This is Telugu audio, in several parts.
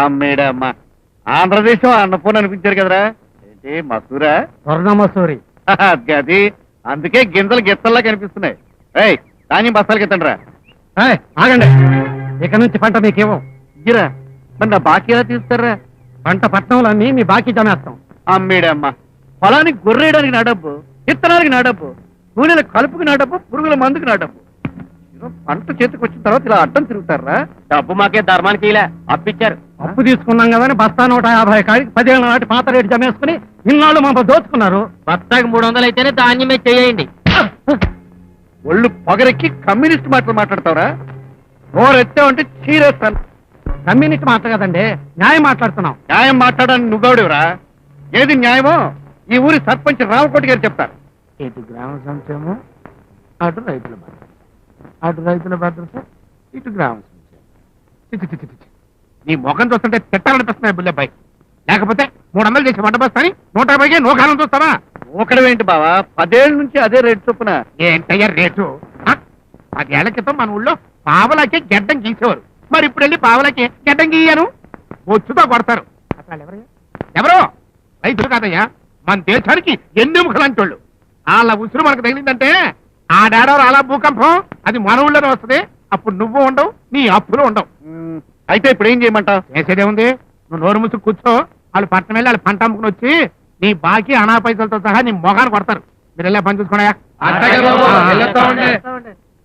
అమ్మేడమ్మా ఆంధ్రదేశం అన్నపూర్ణ అనిపించారు కదరా ఏంటి మసూరా స్వర్ణ మసూరి అది అందుకే గింజలు గిత్తల్లా కనిపిస్తున్నాయి. ఏయ్ ధాన్యం బస్తాలకి ఎత్తండి రా. ఆగండి, ఇక నుంచి పంట మీకేమో ఇరా మరి నా బాకీ ఎలా తీస్తారా? పంట పట్నంలో అన్ని మీ బాకీ జమేస్తాం. అమ్మేడమ్మా పొలానికి గొర్రేయడానికి నా డబ్బు, విత్తనాలకి నా డబ్బు, కూలీల కలుపుకి నా డబ్బు, పురుగుల మందుకి నా డబ్బు. పంట చేతికి వచ్చిన తర్వాత ఇలా అడ్డం తిరుగుతారా? డబ్బు మాకే ధర్మానికి ఇలా అప్పిచ్చారు. అప్పు తీసుకున్నాం కదా బస్తా 150 కాడికి 10 ఏళ్ళ నాటి పాత రేటు జమేసుకుని ఇన్నాళ్ళు మమ్మల్ని దోచుకున్నారు. బస్తాకి 300 అయితేనే ధాన్యమే చేయండి. ఒళ్ళు పొగరెక్కి కమ్యూనిస్ట్ మాటలు మాట్లాడతావురా? నోరెత్తావంటే చీరేస్తాను. కమ్యూనిస్ట్ మాట కదండి, న్యాయం మాట్లాడుతున్నాం. న్యాయం మాట్లాడడానికి నువ్వెవడివరా? ఏది న్యాయమో ఈ ఊరి సర్పంచ్ రామకోటి గారు చెప్తారు. ఇటు గ్రామ సంక్షేమం, అటు రైతుల భద్రత, అటు రైతుల భద్రత, ఇటు గ్రామ సంక్షేమం. నీ ముఖం చూస్తుంటే తిట్టాలనిపిస్తున్నాయి బుల్లెబ్బాయి. లేకపోతే 300 చేసి వంట బస్తాని 150కి నూకాలం చూస్తావా? నూకడం ఏంటి బావా? 10 ఏళ్ళ నుంచి అదే రేటు చొప్పున. ఏంటయ్యా రేటు? 10 ఏళ్ల క్రితం మన ఊళ్ళో పావలాకి గడ్డం గీసేవారు. మరి ఇప్పుడు వెళ్ళి పావలాకి గడ్డం గీయను వచ్చుతో కొడతారు. అసలు ఎవరో రైతులు కాదయ్యా, మన దేశానికి ఎన్నెముకలాంటి వాళ్ళు. వాళ్ళ ఉసురు మనకు తగిలిందంటే ఆ డాడవరు అలా భూకంపం అది మన ఊళ్ళోనే వస్తుంది. అప్పుడు నువ్వు ఉండవు, నీ అప్పులు ఉండవు. అయితే ఇప్పుడు ఏం చేయమంటావు? చేసేదేముంది, నువ్వు నోరు ముసుగు కూర్చో. వాళ్ళు పట్టణం వెళ్ళి వాళ్ళు పంట అమ్ముకుని వచ్చి నీ బాకీ అనా పైసలతో సహా నీ మొగాన్ని కొడతారు. మీరు వెళ్ళే పని చూసుకోండి.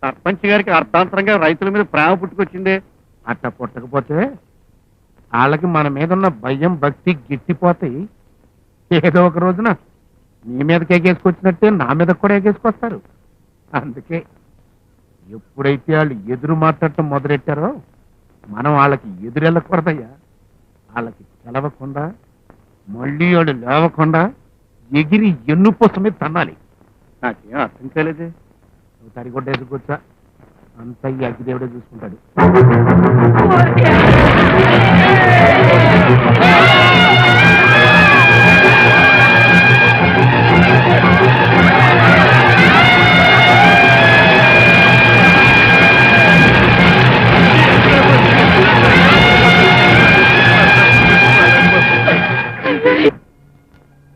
సర్పంచ్ గారికి అర్థాంతరంగా రైతుల మీద ప్రేమ పుట్టుకొచ్చింది. అట్ట పుట్టకపోతే వాళ్ళకి మన మీద ఉన్న భయం భక్తి గిట్టిపోతాయి. ఏదో ఒక రోజున నీ మీదకి ఎగేసుకొచ్చినట్టే నా మీద కూడా ఎగేసుకొస్తారు. అందుకే ఎప్పుడైతే వాళ్ళు ఎదురు మాట్లాడటం మొదలెట్టారో మనం వాళ్ళకి ఎదురెళ్ళకూడదయ్యా. వాళ్ళకి తెలవకుండా మళ్ళీ వాళ్ళు లేవకుండా ఎగిరి ఎన్నుపోసం మీద తన్నాలి. నాకేం అర్థం కాలేదే. నువ్వు తడిగొడ్డేసి కూర్చా, అంత ఈ అగ్గిదేవుడే చూసుకుంటాడు.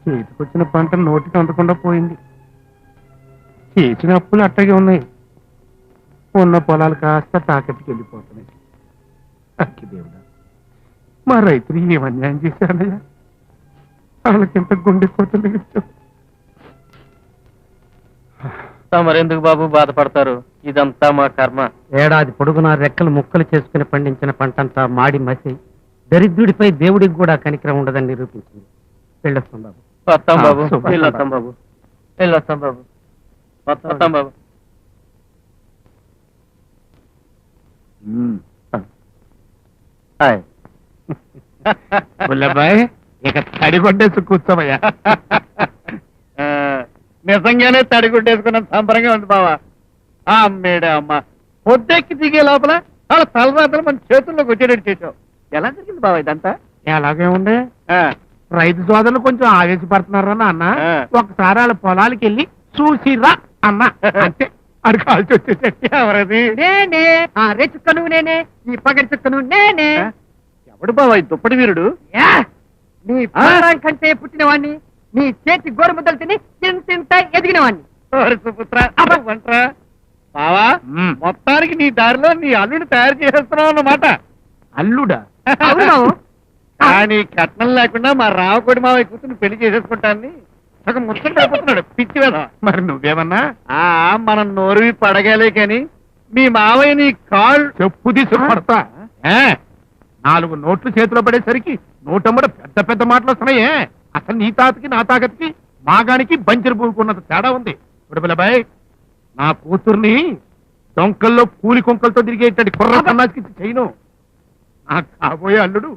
చేతికొచ్చిన పంట నోటికి అందకుండా పోయింది. చేసిన అప్పులు అట్టగే ఉన్నాయి. ఉన్న పొలాలు కాస్త తాకట్టుకి వెళ్ళిపోతున్నాయి. అక్కి దేవుడా, మా రైతులు ఏం అన్యాయం చేశారయ్యా. వాళ్ళకింత గుండె కోతలు ఇచ్చావు. మరెందుకు బాబు బాధపడతారు? ఇదంతా మా కర్మ. ఏడాది పొడుగున రెక్కలు ముక్కలు చేసుకుని పండించిన పంటంతా మాడి మసి దరిద్రుడిపై దేవుడికి కూడా కనికరం ఉండదని నిరూపించింది. వెళ్ళొస్తాం బాబు. వస్తాం బాబు, వెళ్ళొస్తాం బాబు, వెళ్ళొస్తాం బాబు, వస్తాం బాబు. బుల్లబ్బాయ్, ఇక తడిగొడ్డేసి కూర్చోమయ్యా. నిజంగానే తడిగుడ్డేసుకున్న సంబరంగా ఉంది బావా. అమ్మేడే అమ్మ, పొద్దెక్కి దిగే లోపల వాళ్ళ తలరాతలు మన చేతుల్లోకి వచ్చేటట్టు చేసావు. ఎలా జరిగింది బావా ఇదంతా? ఎలాగే ఉండే రైతు సోదరులు కొంచెం ఆవేశపడుతున్నారా అన్న. ఒకసారి వాళ్ళ పొలాలకి వెళ్ళి చూసిరా అన్న అంటే అది కాల్చి వచ్చేసరికి ఎవరది? నేనే రేచుక్క నువ్వు, నేనే ఈ పగడి చుక్క నువ్వు, నేనే. ఎవడు బావా ఈ దుప్పటి వీరుడు? నీ ప్రాణం కంటే పుట్టినవాణ్ణి, నీ చేతి గోరుముద్దలు తిని తింత ఎదిగినవాణ్ణి. బావా, మొత్తానికి నీ దారిలో నీ అల్లుడు తయారు చేసేస్తున్నావు అన్నమాట. అల్లుడా? కానీ కట్నం లేకుండా మా రావకోడి మావయ్య కూతురు పెళ్లి చేసేసుకుంటాన్ని సగం ముచ్చట అయిపోతున్నాడు పిచ్చి వేద. మరి నువ్వేమన్నా మనం నోరువి పడగాలే కాని మీ మావయ్య నీ కాళ్ళు చెప్పు తీసుకు పడతా. 4 నోట్లు చేతిలో పడేసరికి నోటమ్మడ పెద్ద పెద్ద మాటలు వస్తున్నాయే. అసలు నీ తాతకి నా తాతకి మాగానికి బంజరు పూరుకున్నంత తేడా ఉంది. పిల్లబాయ్, నా కూతుర్ని డొంకల్లో కూలి కొంకలతో తిరిగేటట్టు కుర్ర సన్నాసికి చేయను. నా కాబోయే అల్లుడు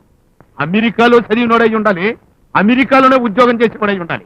అమెరికాలో చదివినోడై ఉండాలి, అమెరికాలోనే ఉద్యోగం చేసి కూడా ఉండాలి.